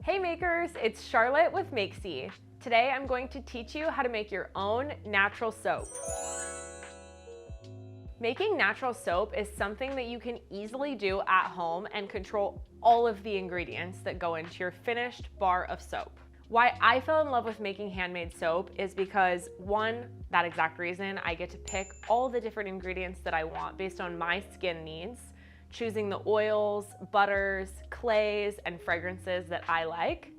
Hey makers, it's Charlotte with Makesy. Today I'm going to teach you how to make your own natural soap. Making natural soap is something that you can easily do at home and control all of the ingredients that go into your finished bar of soap. Why I fell in love with making handmade soap is because, one, that exact reason, I get to pick all the different ingredients that I want based on my skin needs, choosing the oils, butters, clays, and fragrances that I like.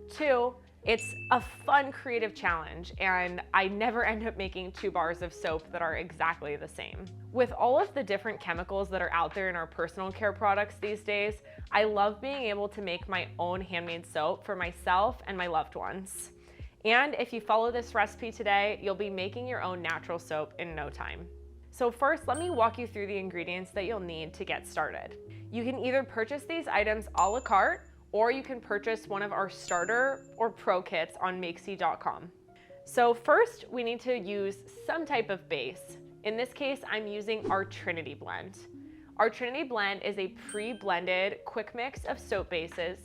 Two, it's a fun creative challenge, and I never end up making 2 bars of soap that are exactly the same. With all of the different chemicals that are out there in our personal care products these days, I love being able to make my own handmade soap for myself and my loved ones. And if you follow this recipe today, you'll be making your own natural soap in no time. So first, let me walk you through the ingredients that you'll need to get started. You can either purchase these items a la carte, or you can purchase one of our starter or pro kits on Makesy.com. So first, we need to use some type of base. In this case, I'm using our Trinity Blend. Our Trinity Blend is a pre-blended quick mix of soap bases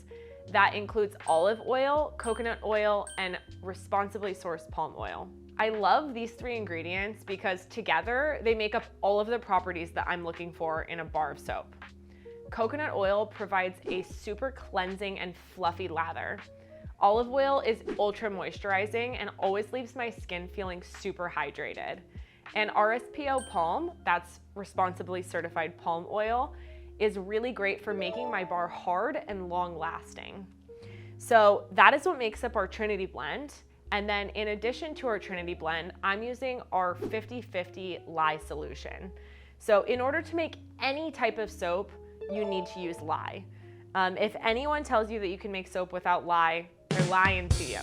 that includes olive oil, coconut oil, and responsibly sourced palm oil. I love these 3 ingredients because together they make up all of the properties that I'm looking for in a bar of soap. Coconut oil provides a super cleansing and fluffy lather. Olive oil is ultra moisturizing and always leaves my skin feeling super hydrated. And RSPO palm, that's responsibly certified palm oil, is really great for making my bar hard and long lasting. So that is what makes up our Trinity Blend. And then in addition to our Trinity Blend, I'm using our 50/50 Lye Solution. So in order to make any type of soap, you need to use lye. If anyone tells you that you can make soap without lye, they're lying to you.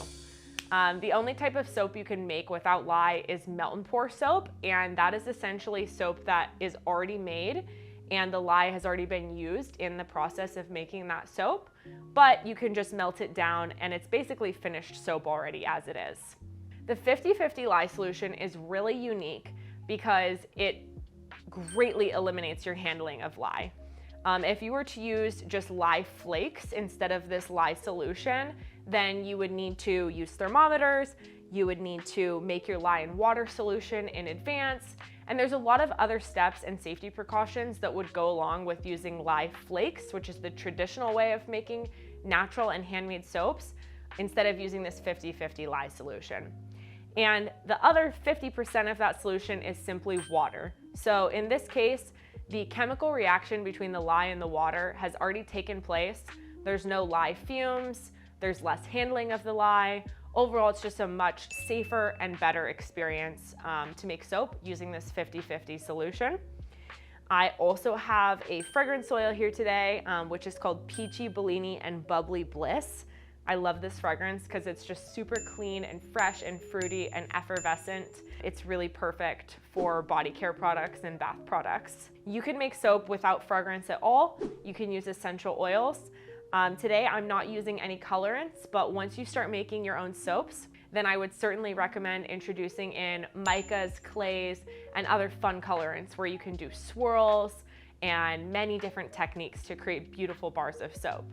The only type of soap you can make without lye is melt and pour soap, and that is essentially soap that is already made and the lye has already been used in the process of making that soap, but you can just melt it down and it's basically finished soap already as it is. The 50/50 Lye Solution is really unique because it greatly eliminates your handling of lye. If you were to use just lye flakes instead of this lye solution, then you would need to use thermometers, you would need to make your lye and water solution in advance, and there's a lot of other steps and safety precautions that would go along with using lye flakes, which is the traditional way of making natural and handmade soaps, instead of using this 50/50 lye solution. And the other 50% of that solution is simply water. So in this case, the chemical reaction between the lye and the water has already taken place. There's no lye fumes, there's less handling of the lye. Overall, it's just a much safer and better experience to make soap using this 50/50 solution. I also have a fragrance oil here today, which is called Peachy Bellini and Bubbly Bliss. I love this fragrance because it's just super clean and fresh and fruity and effervescent. It's really perfect for body care products and bath products. You can make soap without fragrance at all. You can use essential oils. Today I'm not using any colorants, but once you start making your own soaps, then I would certainly recommend introducing in micas, clays, and other fun colorants where you can do swirls and many different techniques to create beautiful bars of soap.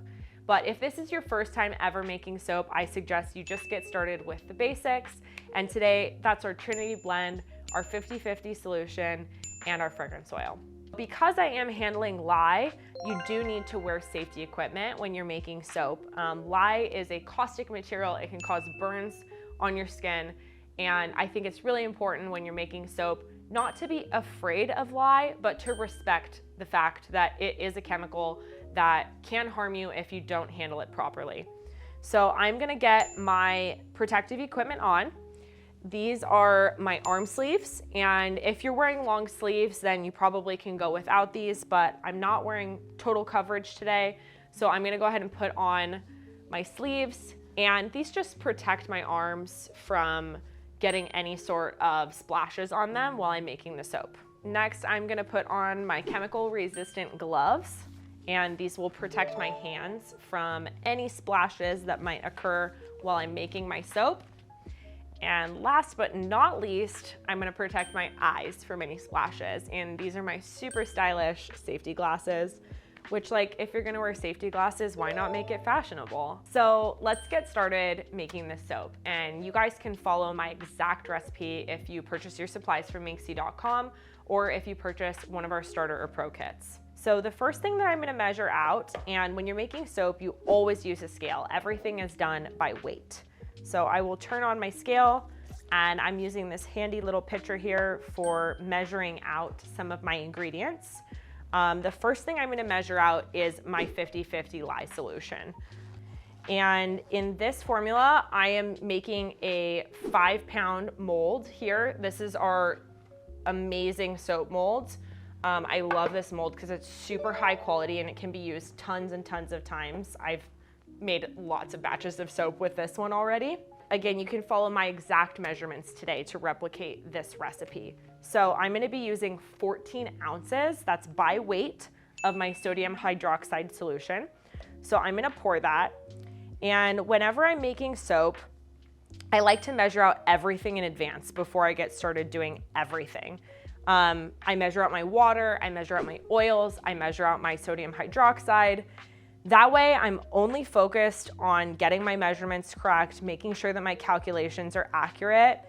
But if this is your first time ever making soap, I suggest you just get started with the basics. And today, that's our Trinity Blend, our 50/50 solution, and our fragrance oil. Because I am handling lye, you do need to wear safety equipment when you're making soap. Lye is a caustic material. It can cause burns on your skin. And I think it's really important when you're making soap not to be afraid of lye, but to respect the fact that it is a chemical that can harm you if you don't handle it properly. So I'm gonna get my protective equipment on. These are my arm sleeves, and if you're wearing long sleeves, then you probably can go without these, but I'm not wearing total coverage today, so I'm gonna go ahead and put on my sleeves, and these just protect my arms from getting any sort of splashes on them while I'm making the soap. Next, I'm gonna put on my chemical resistant gloves, and these will protect my hands from any splashes that might occur while I'm making my soap. And last but not least, I'm gonna protect my eyes from any splashes. And these are my super stylish safety glasses, which, like, if you're gonna wear safety glasses, why not make it fashionable? So let's get started making this soap. And you guys can follow my exact recipe if you purchase your supplies from Makesy.com or if you purchase one of our starter or pro kits. So the first thing that I'm gonna measure out, and when you're making soap, you always use a scale. Everything is done by weight. So I will turn on my scale, and I'm using this handy little pitcher here for measuring out some of my ingredients. The first thing I'm gonna measure out is my 50-50 lye solution. And in this formula, I am making a 5-pound mold here. This is our amazing soap mold. I love this mold because it's super high quality and it can be used tons and tons of times. I've made lots of batches of soap with this one already. Again, you can follow my exact measurements today to replicate this recipe. So I'm gonna be using 14 ounces, that's by weight, of my sodium hydroxide solution. So I'm gonna pour that. And whenever I'm making soap, I like to measure out everything in advance before I get started doing everything. I measure out my water, I measure out my oils, I measure out my sodium hydroxide. That way I'm only focused on getting my measurements correct, making sure that my calculations are accurate,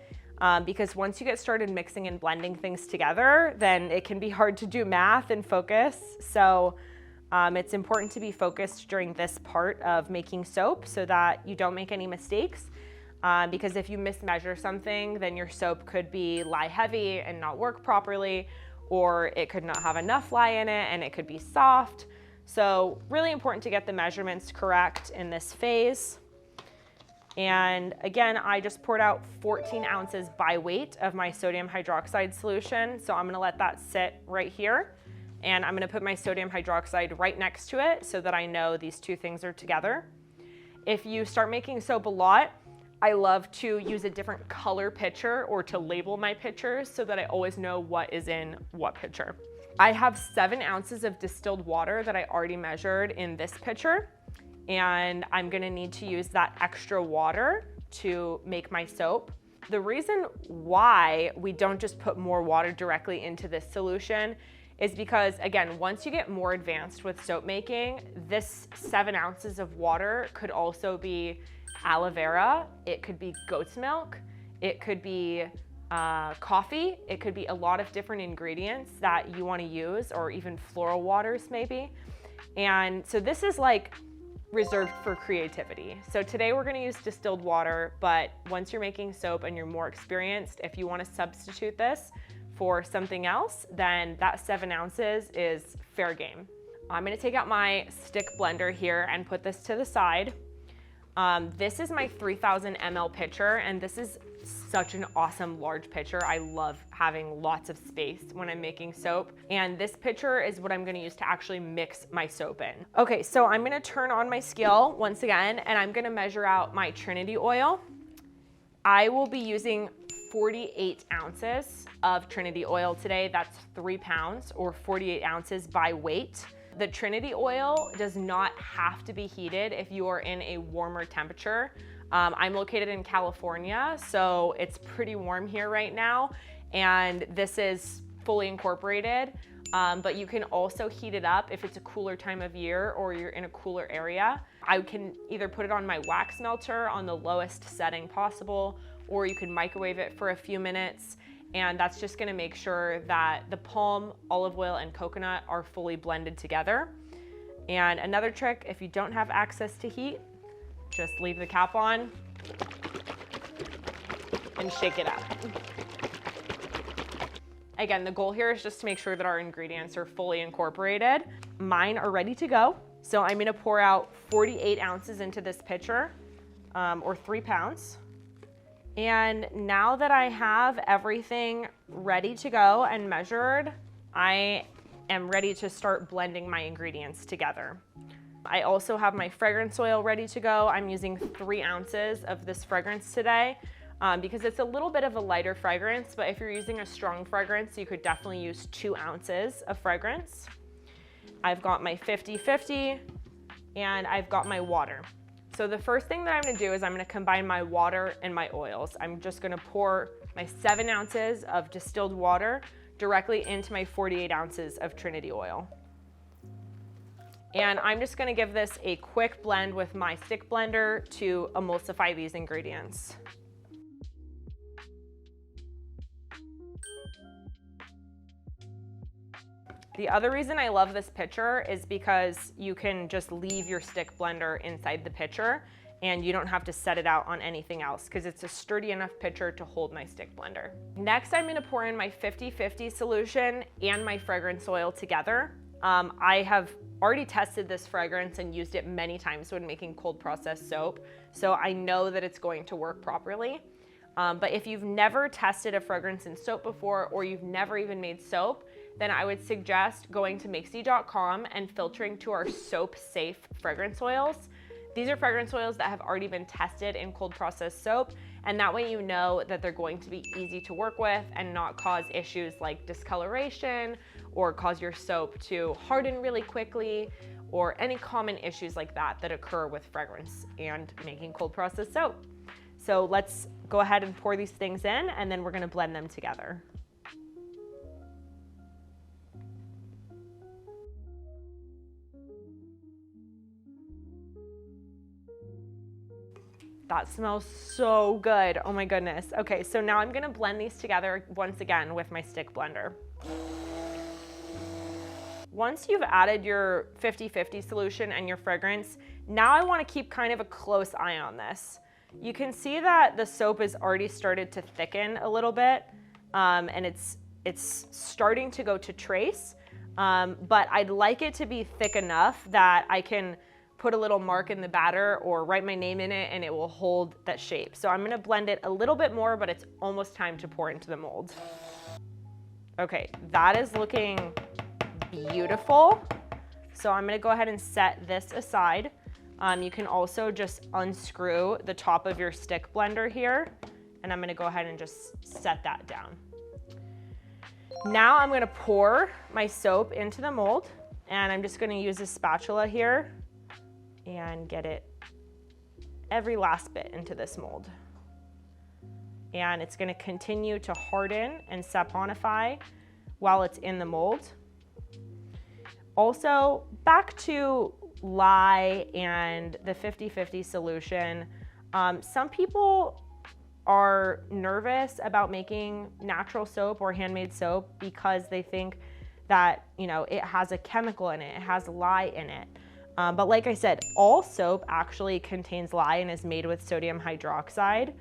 because once you get started mixing and blending things together, then it can be hard to do math and focus. So it's important to be focused during this part of making soap so that you don't make any mistakes. Because if you mismeasure something, then your soap could be lye heavy and not work properly, or it could not have enough lye in it and it could be soft. So really important to get the measurements correct in this phase. And again, I just poured out 14 ounces by weight of my sodium hydroxide solution. So I'm gonna let that sit right here. And I'm gonna put my sodium hydroxide right next to it so that I know these two things are together. If you start making soap a lot, I love to use a different color pitcher or to label my pitchers so that I always know what is in what pitcher. I have 7 ounces of distilled water that I already measured in this pitcher, and I'm gonna need to use that extra water to make my soap. The reason why we don't just put more water directly into this solution is because, again, once you get more advanced with soap making, this 7 ounces of water could also be aloe vera, it could be goat's milk, it could be coffee, it could be a lot of different ingredients that you want to use, or even floral waters maybe. And so this is like reserved for creativity. So today we're going to use distilled water, but once you're making soap and you're more experienced, if you want to substitute this for something else, then that 7 ounces is fair game. I'm going to take out my stick blender here and put this to the side. This is my 3000 ml pitcher, and this is such an awesome large pitcher. I love having lots of space when I'm making soap, and this pitcher is what I'm gonna use to actually mix my soap in. Okay, so I'm gonna turn on my scale once again, and I'm gonna measure out my Trinity oil. I will be using 48 ounces of Trinity oil today. That's 3 pounds or 48 ounces by weight. The Trinity oil does not have to be heated if you are in a warmer temperature. I'm located in California, so it's pretty warm here right now, and this is fully incorporated, but you can also heat it up if it's a cooler time of year or you're in a cooler area. I can either put it on my wax melter on the lowest setting possible, or you can microwave it for a few minutes. And that's just gonna make sure that the palm, olive oil, and coconut are fully blended together. And another trick, if you don't have access to heat, just leave the cap on and shake it up. Again, the goal here is just to make sure that our ingredients are fully incorporated. Mine are ready to go. So I'm gonna pour out 48 ounces into this pitcher, or 3 pounds. And now that I have everything ready to go and measured, I am ready to start blending my ingredients together. I also have my fragrance oil ready to go. I'm using 3 ounces of this fragrance today because it's a little bit of a lighter fragrance, but if you're using a strong fragrance, you could definitely use 2 ounces of fragrance. I've got my 50-50 and I've got my water. So the first thing that I'm gonna do is I'm gonna combine my water and my oils. I'm just gonna pour my 7 ounces of distilled water directly into my 48 ounces of Trinity oil. And I'm just gonna give this a quick blend with my stick blender to emulsify these ingredients. The other reason I love this pitcher is because you can just leave your stick blender inside the pitcher and you don't have to set it out on anything else because it's a sturdy enough pitcher to hold my stick blender. Next, I'm gonna pour in my 50/50 solution and my fragrance oil together. I have already tested this fragrance and used it many times when making cold processed soap, so I know that it's going to work properly. But if you've never tested a fragrance in soap before, or you've never even made soap, then I would suggest going to Makesy.com and filtering to our soap safe fragrance oils. These are fragrance oils that have already been tested in cold processed soap, and that way you know that they're going to be easy to work with and not cause issues like discoloration or cause your soap to harden really quickly, or any common issues like that that occur with fragrance and making cold processed soap. So let's go ahead and pour these things in, and then we're gonna blend them together. That smells so good. Oh my goodness. Okay, so now I'm gonna blend these together once again with my stick blender. Once you've added your 50/50 solution and your fragrance, now I wanna keep kind of a close eye on this. You can see that the soap has already started to thicken a little bit, and it's starting to go to trace, but I'd like it to be thick enough that I can put a little mark in the batter or write my name in it and it will hold that shape. So I'm gonna blend it a little bit more, but it's almost time to pour into the mold. Okay, that is looking beautiful. So I'm gonna go ahead and set this aside. You can also just unscrew the top of your stick blender here, and I'm gonna go ahead and just set that down. Now I'm gonna pour my soap into the mold, and I'm just gonna use a spatula here and get it every last bit into this mold. And it's gonna continue to harden and saponify while it's in the mold. Also, back to Lye and the 50/50 solution. Some people are nervous about making natural soap or handmade soap because they think that, you know, it has a chemical in it, it has lye in it. But like I said, all soap actually contains lye and is made with sodium hydroxide.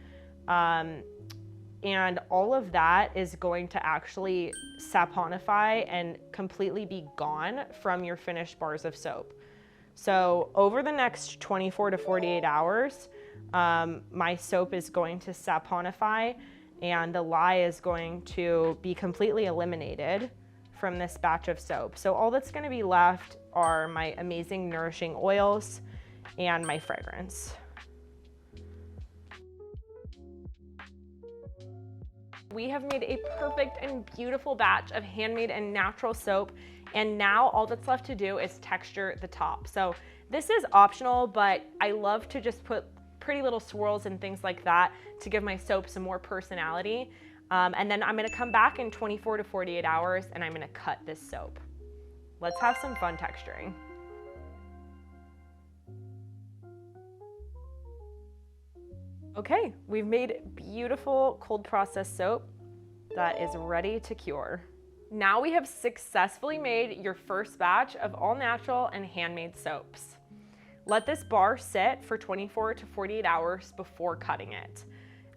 And all of that is going to actually saponify and completely be gone from your finished bars of soap. So over the next 24 to 48 hours, my soap is going to saponify and the lye is going to be completely eliminated from this batch of soap. So all that's gonna be left are my amazing nourishing oils and my fragrance. We have made a perfect and beautiful batch of handmade and natural soap, and now all that's left to do is texture the top. So this is optional, but I love to just put pretty little swirls and things like that to give my soap some more personality. And then I'm gonna come back in 24 to 48 hours and I'm gonna cut this soap. Let's have some fun texturing. Okay, we've made beautiful cold processed soap that is ready to cure. Now we have successfully made your first batch of all natural and handmade soaps. Let this bar sit for 24 to 48 hours before cutting it.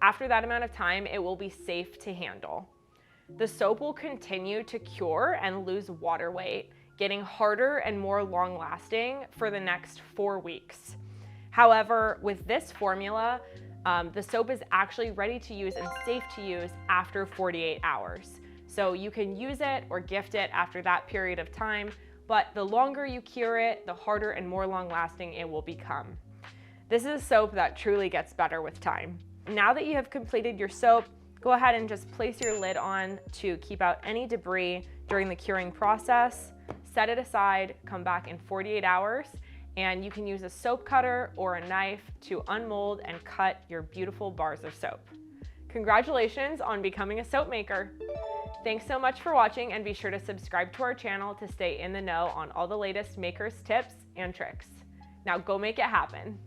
After that amount of time, it will be safe to handle. The soap will continue to cure and lose water weight, getting harder and more long-lasting for the next 4 weeks. However, with this formula, the soap is actually ready to use and safe to use after 48 hours. So you can use it or gift it after that period of time, but the longer you cure it, the harder and more long-lasting it will become. This is a soap that truly gets better with time. Now that you have completed your soap, go ahead and just place your lid on to keep out any debris during the curing process. Set it aside, come back in 48 hours, and you can use a soap cutter or a knife to unmold and cut your beautiful bars of soap. Congratulations on becoming a soap maker. Thanks so much for watching, and be sure to subscribe to our channel to stay in the know on all the latest makers tips and tricks. Now go make it happen.